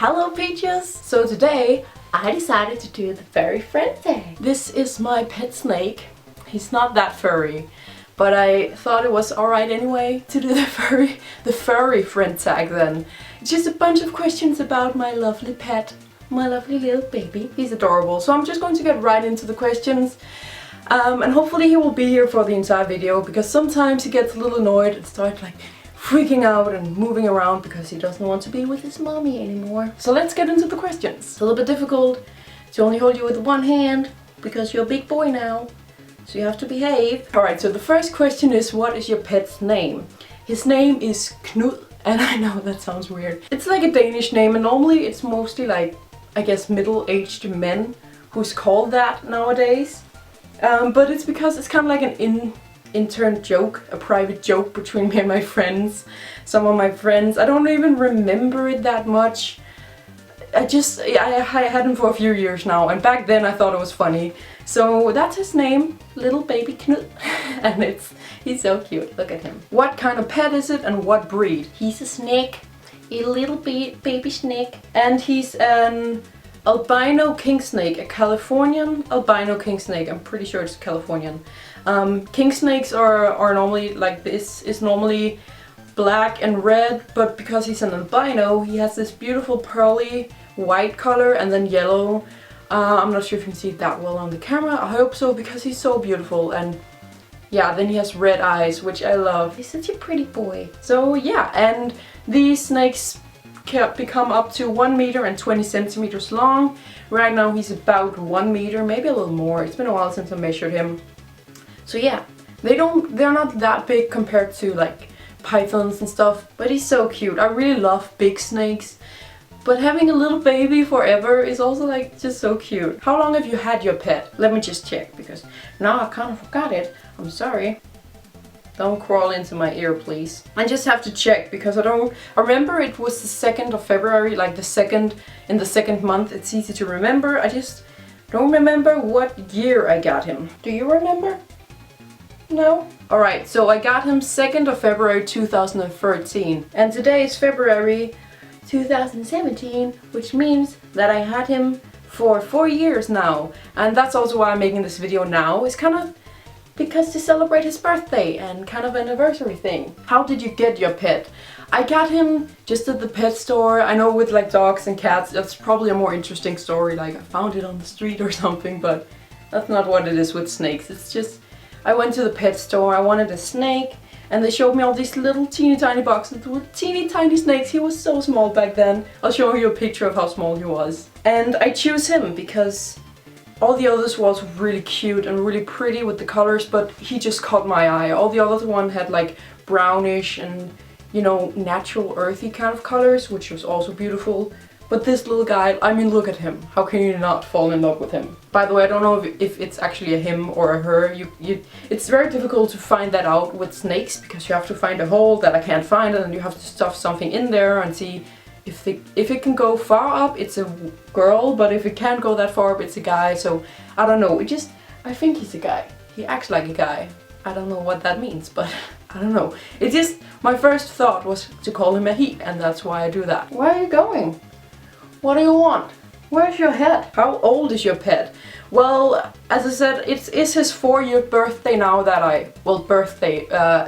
Hello Peaches! So today I decided to do the furry friend tag. This is my pet snake. He's not that furry, but I thought it was alright anyway to do the furry friend tag then. It's just a bunch of questions about my lovely pet, my lovely little baby. He's adorable, so I'm just going to get right into the questions. And hopefully he will be here for the entire video, because sometimes he gets a little annoyed and starts like freaking out and moving around because he doesn't want to be with his mommy anymore. So let's get into the questions. It's a little bit difficult to only hold you with one hand because you're a big boy now, so you have to behave. Alright, so the first question is, what is your pet's name? His name is Knud, and I know that sounds weird. It's like a Danish name, and normally it's mostly like, I guess, middle-aged men who's called that nowadays. But it's because it's kind of like an intern joke, a private joke between me and my friends. Some of my friends, I don't even remember it that much. I had him for a few years now, and back then I thought it was funny. So that's his name, little baby Knud, and he's so cute. Look at him. What kind of pet is it and what breed? He's a snake, a little baby snake, and he's an albino king snake, a Californian albino king snake. I'm pretty sure it's Californian. King snakes are normally like this, is normally black and red, but because he's an albino, he has this beautiful pearly white color and then yellow. I'm not sure if you can see it that well on the camera. I hope so, because he's so beautiful. And yeah, then he has red eyes, which I love. He's such a pretty boy. So yeah, and these snakes can become up to 1 meter and 20 centimeters long. Right now he's about 1 meter, maybe a little more. It's been a while since I measured him. So yeah, they're not that big compared to like pythons and stuff, but he's so cute. I really love big snakes, but having a little baby forever is also like just so cute. How long have you had your pet? Let me just check, because now I kind of forgot it. I'm sorry. Don't crawl into my ear, please. I just have to check, because I remember it was the 2nd of February, like in the second month. It's easy to remember. I just don't remember what year I got him. Do you remember? No? Alright, so I got him 2nd of February 2013. And today is February 2017, which means that I had him for 4 years now. And that's also why I'm making this video now. It's kind of because to celebrate his birthday and kind of an anniversary thing. How did you get your pet? I got him just at the pet store. I know with like dogs and cats, that's probably a more interesting story, like I found it on the street or something, but that's not what it is with snakes. It's just, I went to the pet store, I wanted a snake, and they showed me all these little teeny tiny boxes with teeny tiny snakes. He was so small back then. I'll show you a picture of how small he was. And I choose him because all the others was really cute and really pretty with the colors, but he just caught my eye. All the other one had like brownish and, you know, natural earthy kind of colors, which was also beautiful. But this little guy, I mean, look at him. How can you not fall in love with him? By the way, I don't know if it's actually a him or a her. It's very difficult to find that out with snakes, because you have to find a hole that I can't find, and then you have to stuff something in there and see if it can go far up, it's a girl, but if it can't go that far up, it's a guy. So I don't know, I think he's a guy. He acts like a guy. I don't know what that means, but I don't know. It just, my first thought was to call him a he, and that's why I do that. Where are you going? What do you want? Where's your head? How old is your pet? Well, as I said, it's his 4-year birthday now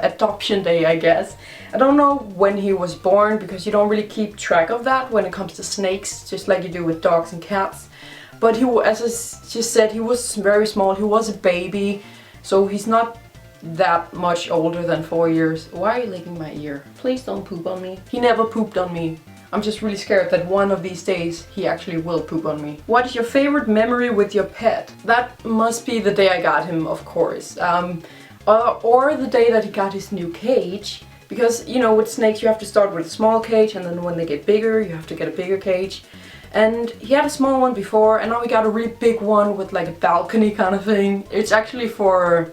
adoption day, I guess. I don't know when he was born, because you don't really keep track of that when it comes to snakes, just like you do with dogs and cats. But as I just said, he was very small. He was a baby, so he's not that much older than 4 years. Why are you licking my ear? Please don't poop on me. He never pooped on me. I'm just really scared that one of these days he actually will poop on me. What is your favorite memory with your pet? That must be the day I got him, of course. Or the day that he got his new cage. Because, you know, with snakes you have to start with a small cage, and then when they get bigger you have to get a bigger cage. And he had a small one before, and now we got a really big one with like a balcony kind of thing. It's actually for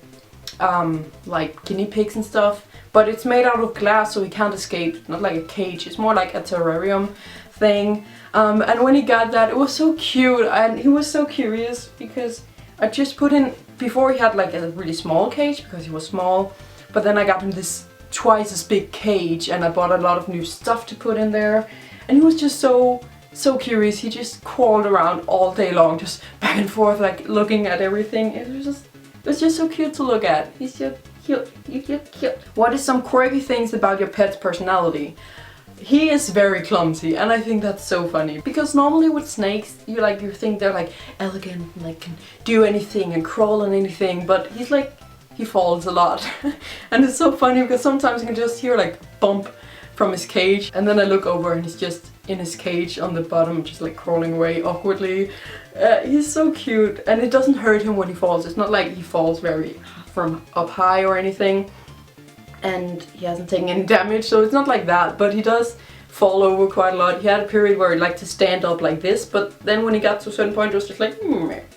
like guinea pigs and stuff. But it's made out of glass, so he can't escape. Not like a cage, it's more like a terrarium thing. And when he got that, it was so cute, and he was so curious, because I just put in, before he had like a really small cage because he was small, but then I got him this twice as big cage, and I bought a lot of new stuff to put in there, and he was just so so curious. He just crawled around all day long, just back and forth, like looking at everything. It was just so cute to look at. He's just cute, cute. What is some quirky things about your pet's personality? He is very clumsy, and I think that's so funny, because normally with snakes you think they're like elegant and like can do anything and crawl on anything, but he's like, he falls a lot. And it's so funny because sometimes you can just hear like bump from his cage, and then I look over and he's just in his cage on the bottom, just like crawling away awkwardly. He's so cute, and it doesn't hurt him when he falls. It's not like he falls from up high or anything, and he hasn't taken any damage, so it's not like that, but he does fall over quite a lot. He had a period where he liked to stand up like this, but then when he got to a certain point it was just like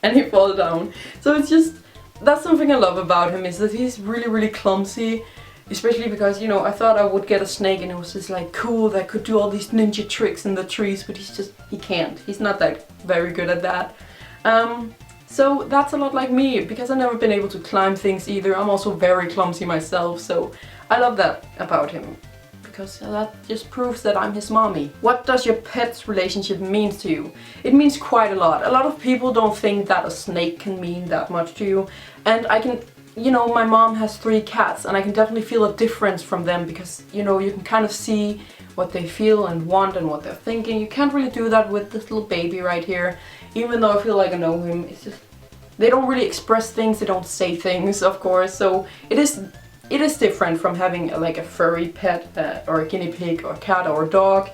and he falls down. So it's just, that's something I love about him, is that he's really clumsy, especially because, you know, I thought I would get a snake and it was just like cool that could do all these ninja tricks in the trees, but he can't. He's not that very good at that. So that's a lot like me, because I've never been able to climb things either. I'm also very clumsy myself, so I love that about him, because that just proves that I'm his mommy. What does your pet's relationship mean to you? It means quite a lot. A lot of people don't think that a snake can mean that much to you, and I can, you know, my mom has 3 cats, and I can definitely feel a difference from them, because, you know, you can kind of see what they feel and want and what they're thinking. You can't really do that with this little baby right here, even though I feel like I know him. It's just, they don't really express things, they don't say things, of course, so it is different from having like a furry pet or a guinea pig or a cat or a dog,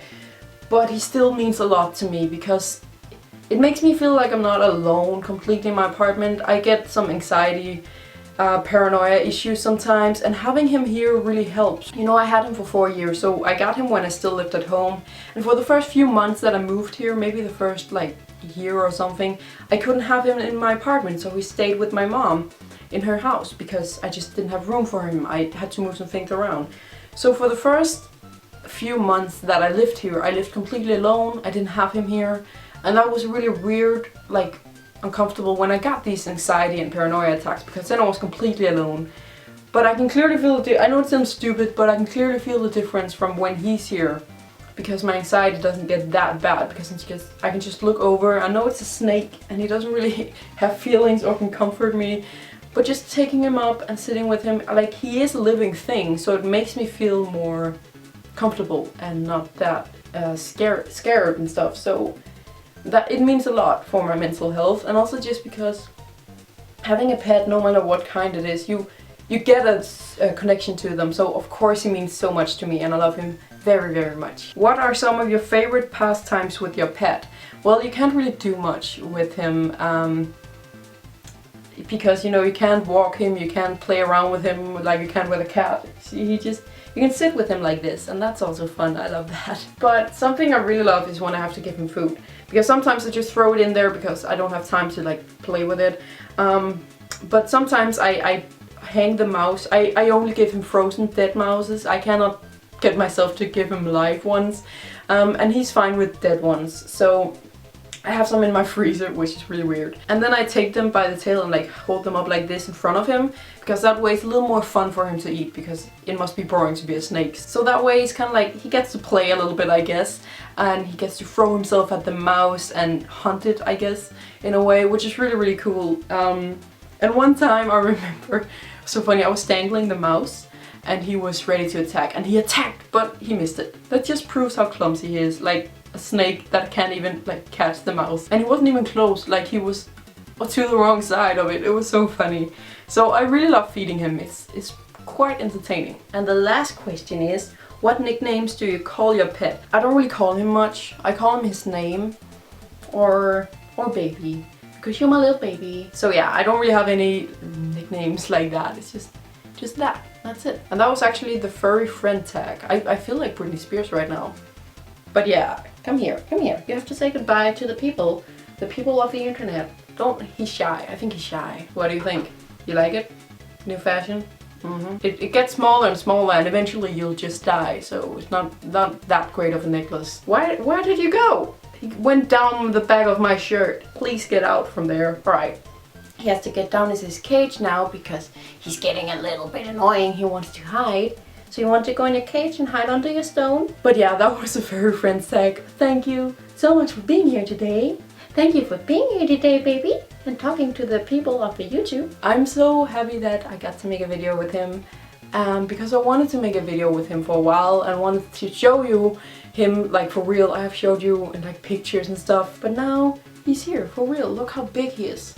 but he still means a lot to me, because it makes me feel like I'm not alone completely in my apartment. I get some anxiety, paranoia issues sometimes, and having him here really helps. You know, I had him for 4 years, so I got him when I still lived at home, and for the first few months that I moved here, maybe the first like year or something, I couldn't have him in my apartment, so he stayed with my mom in her house because I just didn't have room for him. I had to move some things around. So for the first few months that I lived here, I lived completely alone. I didn't have him here, and that was really weird, like uncomfortable when I got these anxiety and paranoia attacks, because then I was completely alone. But I can clearly feel I know it sounds stupid, but I can clearly feel the difference from when he's here, because my anxiety doesn't get that bad, because I can just look over. I know it's a snake and he doesn't really have feelings or can comfort me, but just taking him up and sitting with him, like, he is a living thing, so it makes me feel more comfortable and not that scared and stuff. So that it means a lot for my mental health, and also just because having a pet, no matter what kind it is, you get a connection to them. So of course he means so much to me, and I love him very much. What are some of your favorite pastimes with your pet? Well, you can't really do much with him, because, you know, you can't walk him, you can't play around with him like you can with a cat. You can sit with him like this, and that's also fun. I love that. But something I really love is when I have to give him food, because sometimes I just throw it in there because I don't have time to like play with it. But sometimes I hang the mouse. I only give him frozen dead mouses. I cannot get myself to give him live ones, and he's fine with dead ones. So I have some in my freezer, which is really weird. And then I take them by the tail and like hold them up like this in front of him, because that way it's a little more fun for him to eat, because it must be boring to be a snake. So that way he's kind of like, he gets to play a little bit, I guess, and he gets to throw himself at the mouse and hunt it, I guess, in a way, which is really cool. And one time I remember, so funny, I was dangling the mouse and he was ready to attack, and he attacked, but he missed it. That just proves how clumsy he is. Like, a snake that can't even like catch the mouse, and he wasn't even close, like he was to the wrong side of it. It was so funny. So I really love feeding him. It's quite entertaining. And the last question is, what nicknames do you call your pet? I don't really call him much. I call him his name or baby, because you're my little baby. So yeah, I don't really have any nicknames like that. It's just that's it. And that was actually the furry friend tag. I feel like Britney Spears right now. But yeah, come here. You have to say goodbye to the people of the internet. He's shy. I think he's shy. What do you think? You like it? New fashion? It gets smaller and smaller, and eventually you'll just die. So it's not that great of a necklace. Where did you go? He went down the back of my shirt. Please get out from there. Alright. He has to get down in his cage now because he's getting a little bit annoying. He wants to hide. So you want to go in your cage and hide under your stone? But yeah, that was a furry friends tag. Thank you so much for being here today. Thank you for being here today, baby, and talking to the people of the YouTube. I'm so happy that I got to make a video with him because I wanted to make a video with him for a while and wanted to show you him like for real. I have showed you in like pictures and stuff, but now he's here for real. Look how big he is.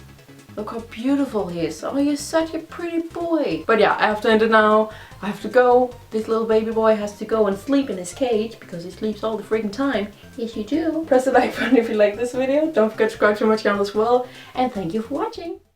Look how beautiful he is. Oh, he's such a pretty boy. But yeah, I have to end it now. I have to go. This little baby boy has to go and sleep in his cage because he sleeps all the freaking time. Yes, you do. Press the like button if you like this video. Don't forget to subscribe to my channel as well. And thank you for watching.